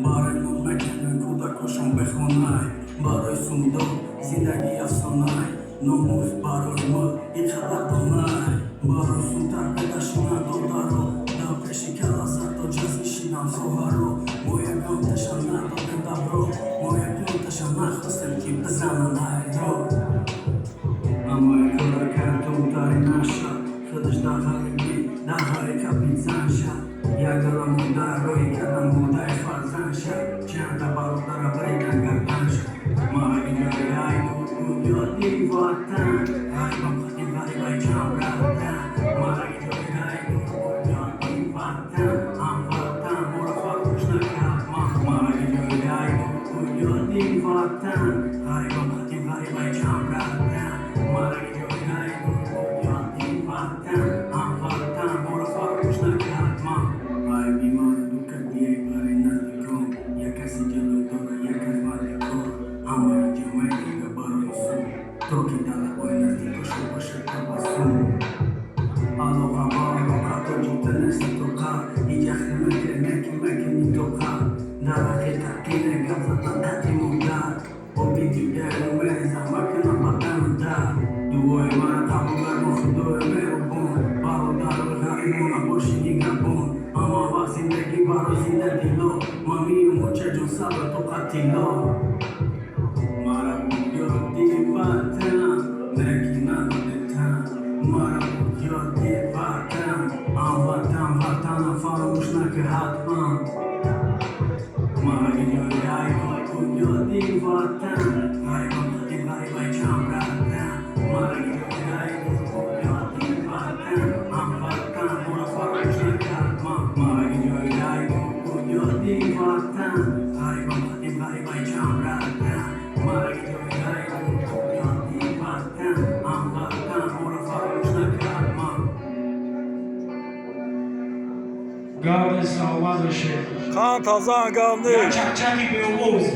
برای ما مکنه کودکاشون بخونای برای صندوق زندگی افسانای ناموز برای ما این خبر دانای برای سونتر بدشونن دادارو در پیشی کلاسر تا جز کشیدن سوهرو ما یکم تشن ندادن دبرو ما یکم تشن نخواستیم که بزنن هیدرو اما یک کار کردم داری نشد خودش در غریبی در حرکت زن شد یک دارم در روی کردم بوده فرزن شد چند برادر بریدن گردن شد ما اینجای ای یادی وطن غریبم خطیم غریبای کم رفتن ما اینجای ای یادی وطن هم وطن مرا فراموش نکرد ما اینجای ای یادی وطن غریبم خطیم غریبای کم رفتن ما اینجای ای یادی وطن هم وطن مرا فراموش نکرد ای بیمار دو کردی ای برای نزدیکم یک کسی جلوی داره یک از مردکار اما اینجا مردیگه برای سو تو که دلقای نزدیکشو باشه تبسم علاقه تو جیت نست تو قر اینجا مکنی تو قر در حقیقت که نگم زدن تقیم در و بیدیده اومه زمکنم بدن در دوای من قبول خدای مهربون برادر غریبون باشی نگهبون اما و زندگی برای زندگی لو مامی و مچه جون صبر تو قتیلا مرا بود یادی وطن نگی ندادتن مرا بود یادی وطن وطن فراموش نکه حتما مرا اینجای یادی وطن غریبم خطیم غریبای کم رفتن مرا اینجای یادی وطن وطن مرا فراموش نکرد مرا اینجای یادی وطن غریبم خطیم غریبای کم رفتن مرا اینجای یادی وطن وطن مرا فراموش نکرد گاو ساواز و شیر خان تازه گاونده یا چک چکی به اوز